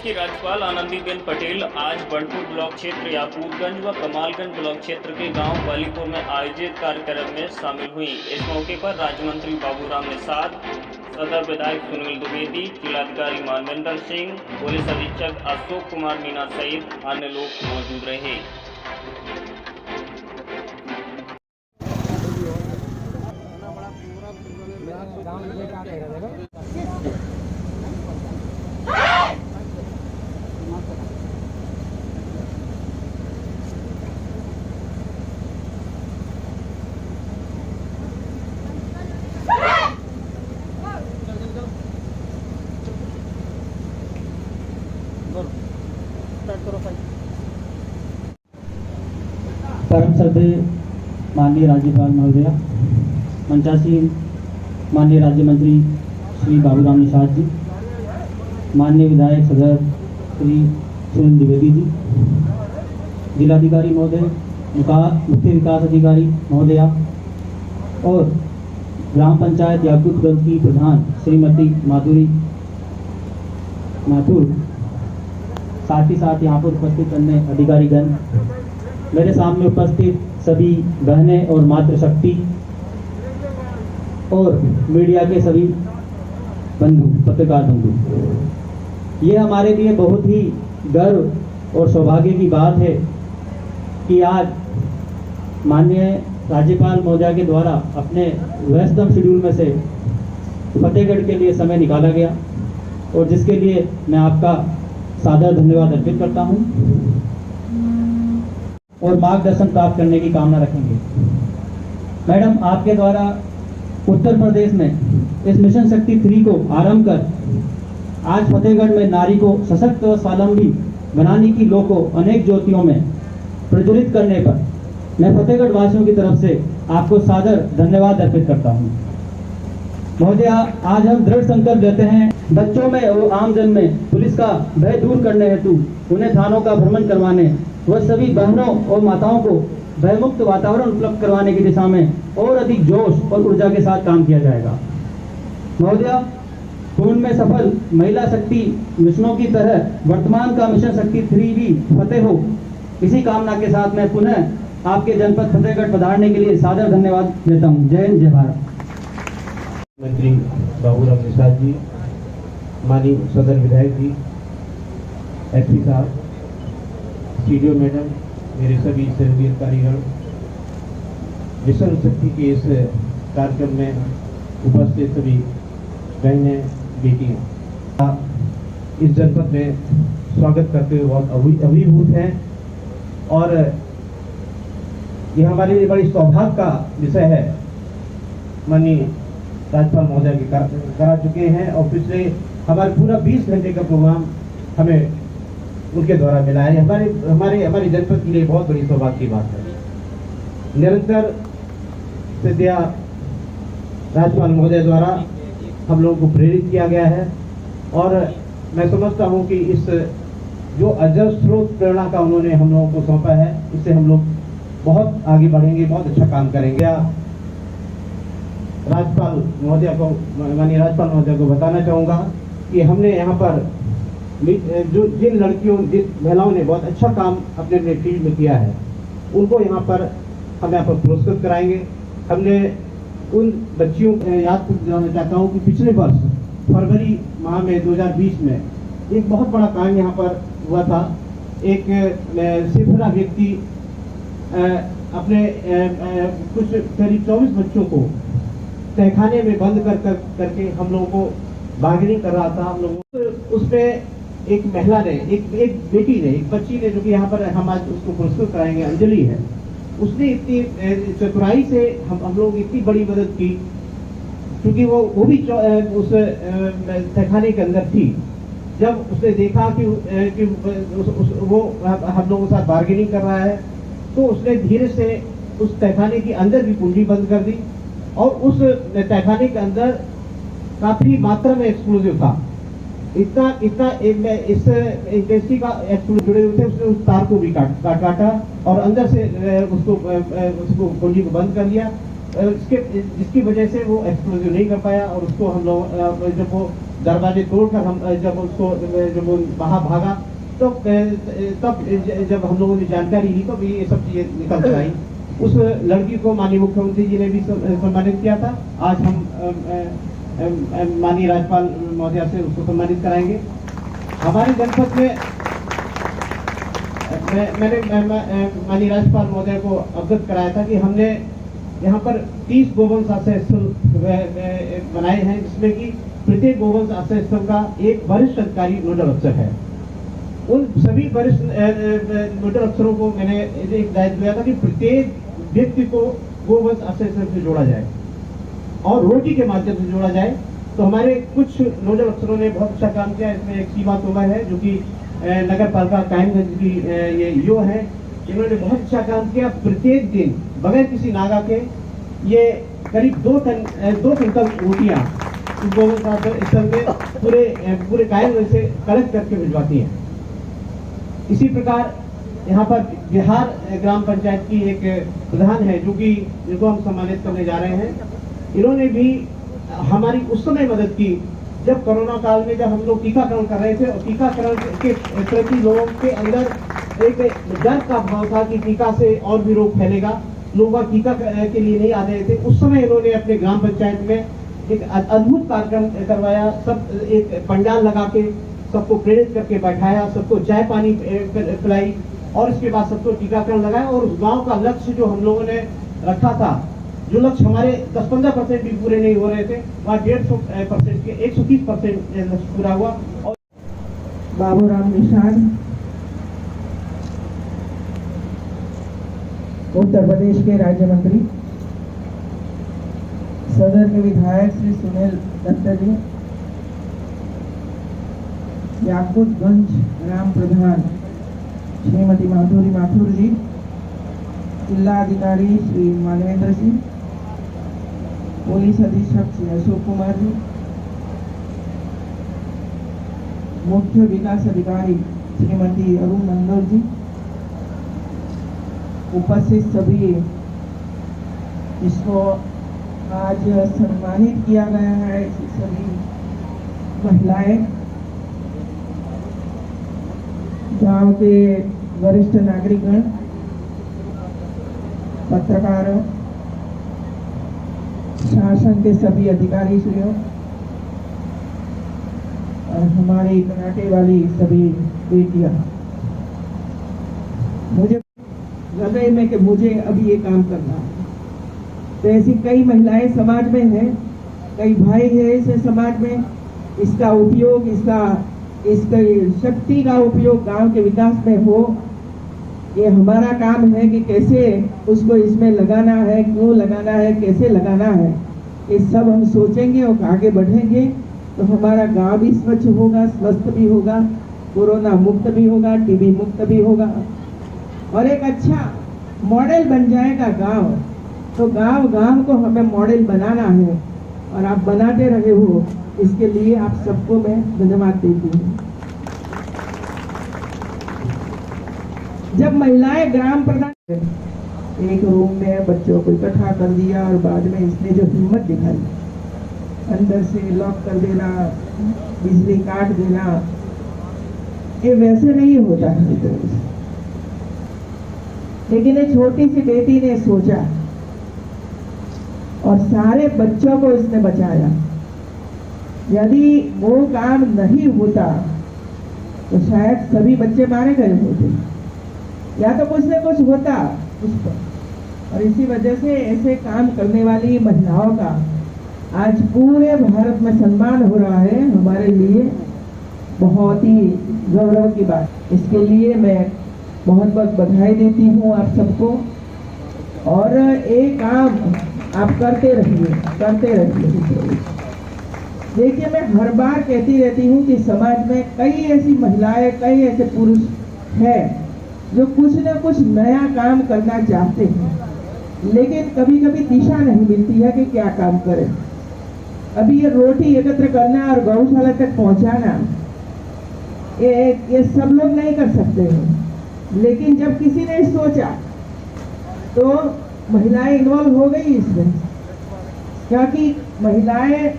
की राज्यपाल आनंदीबेन पटेल आज बड़पुर ब्लॉक क्षेत्र याकूबगंज व कमालगंज ब्लॉक क्षेत्र के गांव बालीपुर में आयोजित कार्यक्रम में शामिल हुई। इस मौके पर राज्य मंत्री बाबूराम निषाद, सदर विधायक सुनील द्विवेदी, जिलाधिकारी मानवेंद्र सिंह, पुलिस अधीक्षक अशोक कुमार मीना सहित अन्य लोग मौजूद रहे। परम श्रद्धेय माननीय राज्यपाल महोदया, मंचासीन माननीय राज्य मंत्री श्री बाबूराम निषाद जी, माननीय विधायक सदर श्री सुनील द्विवेदी जी, जिलाधिकारी महोदय, मुख्य विकास अधिकारी महोदया और ग्राम पंचायत याकूबगंज की प्रधान श्रीमती माधुरी माथुर, साथ ही साथ यहाँ पर उपस्थित अन्य अधिकारीगण, मेरे सामने उपस्थित सभी बहनें और मातृशक्ति और मीडिया के सभी बंधु, पत्रकार बंधु, ये हमारे लिए बहुत ही गर्व और सौभाग्य की बात है कि आज माननीय राज्यपाल महोदया के द्वारा अपने व्यस्तम शेड्यूल में से फतेहगढ़ के लिए समय निकाला गया और जिसके लिए मैं आपका सादर धन्यवाद अर्पित करता हूं और मार्गदर्शन प्राप्त करने की कामना रखेंगे। मैडम, आपके द्वारा उत्तर प्रदेश में इस मिशन शक्ति 3 को आरंभ कर आज फतेहगढ़ में नारी को सशक्त व स्वावलंबी बनाने की लौ को अनेक ज्योतियों में प्रज्वलित करने पर मैं फतेहगढ़ वासियों की तरफ से आपको सादर धन्यवाद अर्पित करता हूँ। महोदया, आज हम दृढ़ संकल्प लेते हैं बच्चों में और आमजन में पुलिस का भय दूर करने हेतु उन्हें थानों का भ्रमण करवाने व सभी बहनों और माताओं को भयमुक्त वातावरण उपलब्ध करवाने की दिशा में और अधिक जोश और ऊर्जा के साथ काम किया जाएगा। महोदया, पूर्ण में सफल महिला शक्ति मिशनों की तरह वर्तमान का मिशन शक्ति 3 भी फतेह हो, इसी कामना के साथ मैं पुनः आपके जनपद फतेहगढ़ पधारने के लिए सादर धन्यवाद देता हूँ। जय हिंद, जय भारत। मंत्री बाबूराम निषाद जी, माननीय सदर विधायक जी, एसपी साहब, सीडीओ मैडम, मेरे सभी सहयोगी अधिकारीगण, मिशन शक्ति के इस कार्यक्रम में उपस्थित सभी बहनें, बेटियां, इस जनपद में स्वागत करते हुए बहुत अभिभूत हैं और यह हमारे लिए बड़ी सौभाग्य का विषय है। माननीय राज्यपाल महोदय के करा चुके हैं और पिछले हमारे पूरा 20 घंटे का प्रोग्राम हमें उनके द्वारा मिला है। हमारे जनपद के लिए बहुत बड़ी सौभाग्य की बात है। निरंतर सिद्धिया राज्यपाल महोदय द्वारा हम लोगों को प्रेरित किया गया है और मैं समझता हूं कि इस जो अजर स्रोत प्रेरणा का उन्होंने हम लोगों को सौंपा है, इससे हम लोग बहुत आगे बढ़ेंगे, बहुत अच्छा काम करेंगे। राज्यपाल महोदय को, माननीय राज्यपाल महोदय को बताना चाहूँगा कि हमने यहाँ पर जो जिन लड़कियों, जिन महिलाओं ने बहुत अच्छा काम अपने अपने फील्ड में किया है, उनको यहाँ पर हम यहाँ पर पुरस्कृत कराएंगे। हमने उन बच्चियों याद दिलाना चाहता हूँ कि पिछले वर्ष फरवरी माह में 2020 में एक बहुत बड़ा काम यहाँ पर हुआ था। एक सिफरा व्यक्ति अपने कुछ करीब 24 बच्चों को तहखाने में बंद करके हम लोगों को बार्गेनिंग कर रहा था। हम लोग उसमें एक महिला ने, एक बेटी ने, एक बच्ची ने, जो कि यहाँ पर हम आज उसको पुरस्कृत कराएंगे, अंजलि है, उसने इतनी चतुराई से हम लोग इतनी बड़ी मदद की, क्योंकि वो भी उस तहखाने के अंदर थी। जब उसने देखा कि वो हम लोगों के साथ बार्गेनिंग कर रहा है, तो उसने धीरे से उस तहखाने के अंदर भी कुंडी बंद कर दी और उस तहखाने के अंदर काफी मात्रा में एक्सप्लोजिव था। इतना इस इंडस्ट्री का एक्सप्लोजिव जुड़े हुए थे। उसने उस तार को भी काटा और अंदर से उसको कुंडी को बंद कर दिया, जिसकी वजह से वो एक्सप्लोजिव नहीं कर पाया और उसको हम लोग जब वो दरवाजे तोड़कर हम जब उसको जब वो बाहर भागा तो तब जब हम लोगों ने जानकारी ली तो ये सब चीजें निकल कर आई। उस लड़की को माननीय मुख्यमंत्री जी ने भी सम्मानित किया था। आज हम माननीय राज्यपाल महोदया से उसको सम्मानित कराएंगे। हमारे जनपद में मैंने माननीय राज्यपाल महोदय को अवगत कराया था कि हमने यहाँ पर 30 गोवंश आश्रय स्थल बनाए हैं, जिसमें कि प्रत्येक गोवंश आश्रय स्थल का एक वरिष्ठ अधिकारी नोडल अफसर है। उन सभी वरिष्ठ नोडल अफसरों को मैंने एक दायित्व दिया था कि प्रत्येक व्यक्ति को गोवंश आश्रय स्थल से जोड़ा जाए और रोटी के माध्यम से जोड़ा जाए। तो हमारे कुछ नोडल अफसरों ने बहुत अच्छा काम किया। इसमें एक सीमा तोमर है जो कि नगर पालिका कायमगंज की ये यो है, इन्होंने बहुत अच्छा काम किया। प्रत्येक दिन बगैर किसी नागा के ये करीब 2 क्विंटल रोटियां गोवंश आश्रय स्थल में पूरे कायमगंज से कलेक्ट करके भिजवाती हैं। इसी प्रकार यहाँ पर बिहार ग्राम पंचायत की एक प्रधान है जो कि जिनको हम सम्मानित करने जा रहे हैं। इन्होंने भी हमारी उस समय मदद की जब कोरोना काल में जब हम लोग टीकाकरण कर रहे थे और टीकाकरण के प्रति लोगों के अंदर एक डर का भाव था कि टीका से और भी रोग फैलेगा, लोग टीका के लिए नहीं आ रहे थे। उस समय इन्होंने अपने ग्राम पंचायत में एक अद्भुत कार्यक्रम करवाया। सब एक पंडाल लगा के सबको प्रेरित करके बैठाया, सबको चाय पानी पिलाई और इसके बाद सबको टीकाकरण लगाया। और उस गांव का लक्ष्य जो हम लोगों ने रखा था, जो लक्ष्य हमारे 10-15% भी पूरे नहीं हो रहे थे, वहाँ 150% के 130% लक्ष्य पूरा हुआ। और बाबूराम निषाद उत्तर प्रदेश के राज्य मंत्री, सदर के विधायक श्री सुनील दत्त जी, याकूतगंज ग्राम प्रधान श्रीमती माधुरी माथुर जी, जिला अधिकारी श्री मानवेंद्र सिंह, पुलिस अधीक्षक श्री अशोक कुमार जी, मुख्य विकास अधिकारी श्रीमती अरुण मंडल जी, उपस्थित सभी इसको आज सम्मानित किया गया है, सभी महिलाएं, गांव के वरिष्ठ नागरिकगण, पत्रकारों, शासन के सभी अधिकारी श्रियों और हमारी कराटे वाली सभी बेटियां, मुझे हृदय में कि मुझे अभी ये काम करना है। तो ऐसी कई महिलाएं समाज में हैं, कई भाई हैं ऐसे समाज में। इसका उपयोग, इसका शक्ति का उपयोग गांव के विकास में हो, ये हमारा काम है कि कैसे उसको इसमें लगाना है, क्यों लगाना है, कैसे लगाना है, ये सब हम सोचेंगे और आगे बढ़ेंगे तो हमारा गांव भी स्वच्छ होगा, स्वस्थ भी होगा, कोरोना मुक्त भी होगा, टीबी मुक्त भी होगा और एक अच्छा मॉडल बन जाएगा गांव। तो गांव को हमें मॉडल बनाना है और आप बनाते रहे हो, इसके लिए आप सबको मैं धन्यवाद देती हूँ। जब महिलाएं ग्राम प्रधान एक रूम में बच्चों को इकट्ठा कर दिया और बाद में इसने जो हिम्मत दिखाई, अंदर से लॉक कर देना, बिजली काट देना, ये वैसे नहीं होता है। लेकिन एक छोटी सी बेटी ने सोचा और सारे बच्चों को इसने बचाया। यदि वो काम नहीं होता तो शायद सभी बच्चे मारे गए होते या तो कुछ न कुछ होता उस पर। और इसी वजह से ऐसे काम करने वाली महिलाओं का आज पूरे भारत में सम्मान हो रहा है, हमारे लिए बहुत ही गौरव की बात। इसके लिए मैं बहुत बहुत बधाई देती हूँ आप सबको और एक काम आप करते रहिए। देखिए, मैं हर बार कहती रहती हूँ कि समाज में कई ऐसी महिलाएं, कई ऐसे पुरुष हैं जो कुछ न कुछ नया काम करना चाहते हैं, लेकिन कभी कभी दिशा नहीं मिलती है कि क्या काम करें। अभी ये रोटी एकत्र करना और गौशाला तक पहुंचाना ये सब लोग नहीं कर सकते हैं, लेकिन जब किसी ने सोचा तो महिलाएं इन्वॉल्व हो गई इसमें, क्योंकि महिलाएं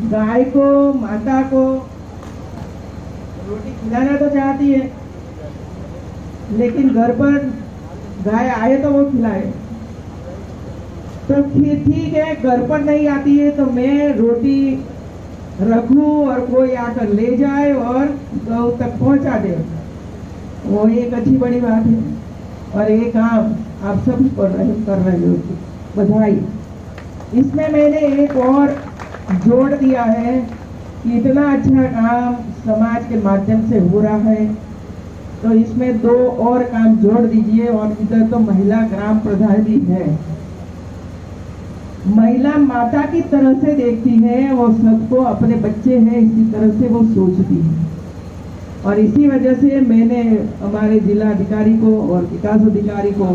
गाय को, माता को रोटी खिलाना तो चाहती है, लेकिन घर पर गाय आए तो वो खिलाए। तो ठीक है, घर पर नहीं आती है तो मैं रोटी रखूं और कोई आकर ले जाए और गौ तक पहुंचा दे, वो एक अच्छी बड़ी बात है। और ये काम आप सब कर रहे हो, बधाई। इसमें मैंने एक और जोड़ दिया है कि इतना अच्छा काम समाज के माध्यम से हो रहा है, तो इसमें 2 और काम जोड़ दीजिए। और इधर तो महिला ग्राम प्रधान भी है। महिला माता की तरह से देखती है, वो सबको अपने बच्चे हैं इसी तरह से वो सोचती है। और इसी वजह से मैंने हमारे जिला अधिकारी को और विकास अधिकारी को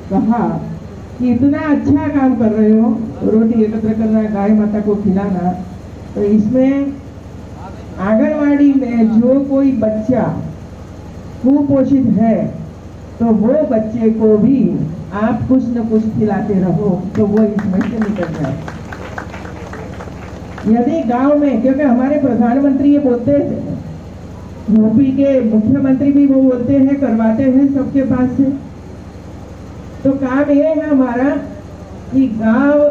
कहा कि इतना अच्छा काम कर रहे हो, रोटी एकत्र करना, गाय माता को खिलाना, तो इसमें आंगनवाड़ी में जो कोई बच्चा कुपोषित है तो वो बच्चे को भी आप कुछ न कुछ खिलाते रहो तो वो इसमें से निकल जाए। यदि गांव में, क्योंकि हमारे प्रधानमंत्री ये बोलते थे, यूपी के मुख्यमंत्री भी वो बोलते हैं, करवाते हैं सबके पास से, तो काम ये है हमारा कि गांव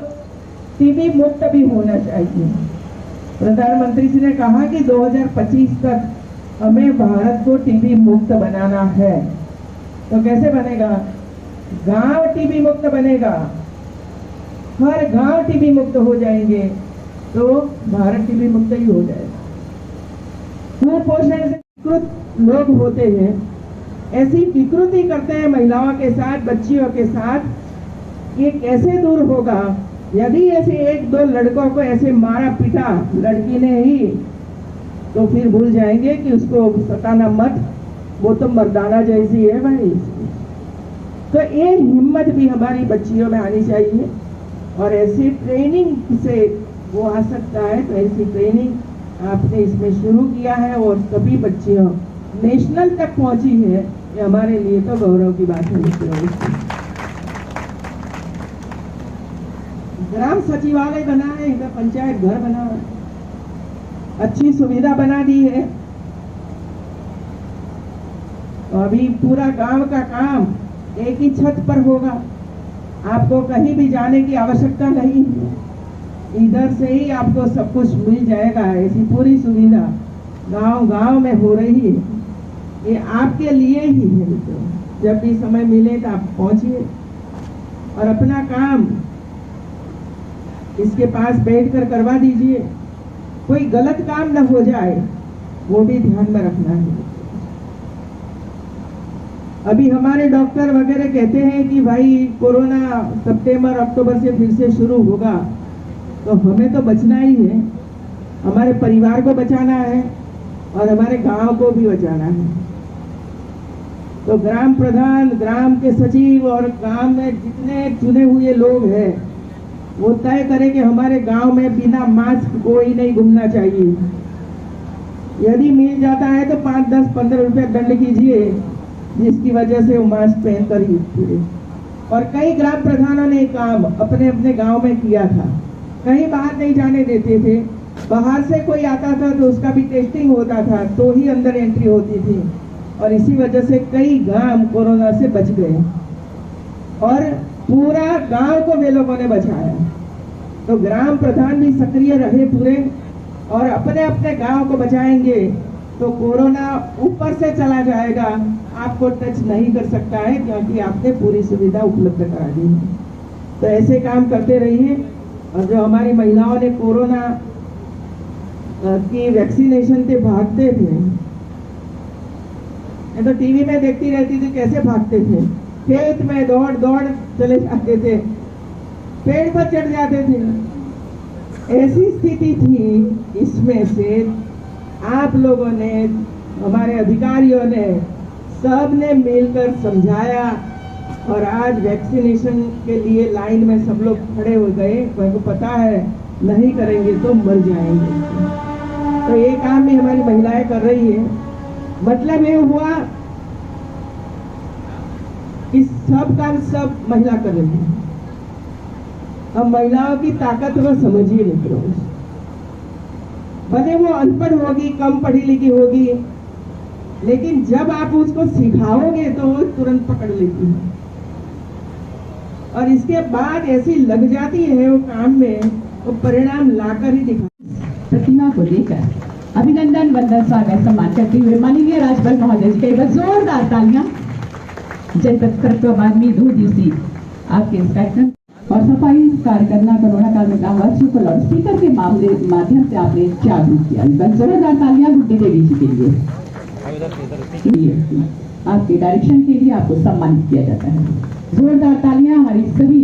टीबी मुक्त भी होना चाहिए। प्रधानमंत्री जी ने कहा कि 2025 तक हमें भारत को टीबी मुक्त बनाना है। तो कैसे बनेगा? गांव टीबी मुक्त बनेगा, हर गांव टीबी मुक्त हो जाएंगे तो भारत टीबी मुक्त ही हो जाएगा। कुपोषण से विकृत लोग होते हैं, ऐसी विकृति करते हैं महिलाओं के साथ, बच्चियों के साथ, ये कैसे दूर होगा? यदि ऐसे 1-2 लड़कों को ऐसे मारा पीटा लड़की ने ही, तो फिर भूल जाएंगे कि उसको सताना मत, वो तो मर्दाना जैसी है भाई। तो ये हिम्मत भी हमारी बच्चियों में आनी चाहिए और ऐसी ट्रेनिंग से वो आ सकता है। तो ऐसी ट्रेनिंग आपने इसमें शुरू किया है और सभी बच्चियों नेशनल तक पहुंची है, ये हमारे लिए तो गौरव की बात है। ग्राम सचिवालय बना है, इधर पंचायत घर बना है, अच्छी सुविधा बना दी है। अभी पूरा गांव का काम एक ही छत पर होगा, आपको कहीं भी जाने की आवश्यकता नहीं है, इधर से ही आपको सब कुछ मिल जाएगा। ऐसी पूरी सुविधा गांव-गांव में हो रही है, ये आपके लिए ही है। तो जब भी समय मिले तो आप पहुंचिए और अपना काम इसके पास बैठकर करवा दीजिए, कोई गलत काम न हो जाए वो भी ध्यान में रखना है। अभी हमारे डॉक्टर वगैरह कहते हैं कि भाई कोरोना सितंबर अक्टूबर से फिर से शुरू होगा, तो हमें तो बचना ही है, हमारे परिवार को बचाना है और हमारे गांव को भी बचाना है। तो ग्राम प्रधान, ग्राम के सचिव और गांव में जितने चुने हुए लोग हैं वो तय करें कि हमारे गांव में बिना मास्क कोई नहीं घूमना चाहिए। यदि मिल जाता है तो 5, 10, 15 रुपये दंड कीजिए, जिसकी वजह से वो मास्क पहनकर ही फिरे। और कई ग्राम प्रधानों ने काम अपने अपने गांव में किया था, कहीं बाहर नहीं जाने देते थे, बाहर से कोई आता था तो उसका भी टेस्टिंग होता था तो ही अंदर एंट्री होती थी, और इसी वजह से कई गांव कोरोना से बच गए और पूरा गांव को वे लोगों ने बचाया। तो ग्राम प्रधान भी सक्रिय रहे पूरे और अपने अपने गांव को बचाएंगे तो कोरोना ऊपर से चला जाएगा, आपको टच नहीं कर सकता है, क्योंकि आपने पूरी सुविधा उपलब्ध करा दी है। तो ऐसे काम करते रहिए। और जो हमारी महिलाओं ने कोरोना की वैक्सीनेशन से भागते थे, मैं तो टीवी में देखती रहती थी कैसे भागते थे, खेत में दौड़ दौड़ चले जाते थे, पेड़ पर चढ़ जाते थे, ऐसी स्थिति थी। इसमें से आप लोगों ने, हमारे अधिकारियों ने, सब ने मिलकर समझाया और आज वैक्सीनेशन के लिए लाइन में सब लोग खड़े हो गए, क्योंकि पता है नहीं करेंगे तो मर जाएंगे। तो ये काम भी हमारी महिलाएं कर रही है। मतलब ये हुआ कि सब काम सब महिला कर रही है। अब महिलाओं की ताकत को समझिए मित्रों, भले वो अनपढ़ होगी, कम पढ़ी लिखी होगी, लेकिन जब आप उसको सिखाओगे तो वो तुरंत पकड़ लेती है और इसके बाद ऐसी लग जाती है वो काम में, वो परिणाम लाकर ही दिखा। प्रतिमा को देकर अभिनंदन, वंदन, स्वागत, सम्मान करते हुए माननीय राज्यपाल महोदय जी का एक बार जोरदार तालियां जनपद फर्रुखाबाद में 2 दिवसीय आपके इस कार्यक्रम और सफाई कार्य करना कोरोना काल में ग्रामवासियों को लाउड स्पीकर के माध्यम से आपने जागरूक किया। जोरदार तालियां गुड्डी देवी जी के लिए। आपके डायरेक्शन के लिए आपको सम्मानित किया जाता है। जोरदार तालियां हमारी सभी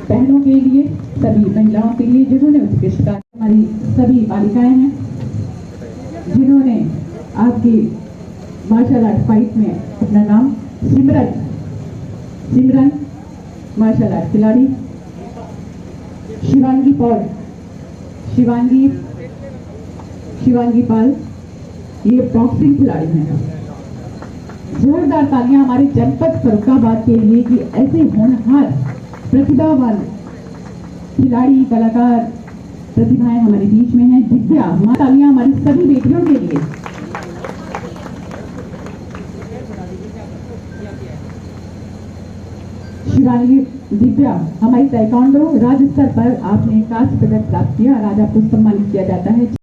बहनों के लिए, सभी महिलाओं के लिए जिन्होंने उत्कृष्ट कार्य, हमारी सभी बालिकाएं हैं जिन्होंने आपकी मार्शल आर्ट फाइट में अपना नाम, सिमरन मार्शल आर्ट खिलाड़ी, शिवांगी पाल ये बॉक्सिंग खिलाड़ी हैं। जोरदार तालियां हमारे जनपद फर्रुखाबाद के लिए कि ऐसे होनहार प्रतिभावान खिलाड़ी, कलाकार, प्रतिभाएं हमारे बीच में हैं। दिव्या, तालियां हमारी सभी बेटियों के लिए। शिवांगी, दिव्या, हमारी ताइक्वांडो राज्य स्तर पर आपने कांस्य पदक प्राप्त किया और आज आपको सम्मानित किया जाता है।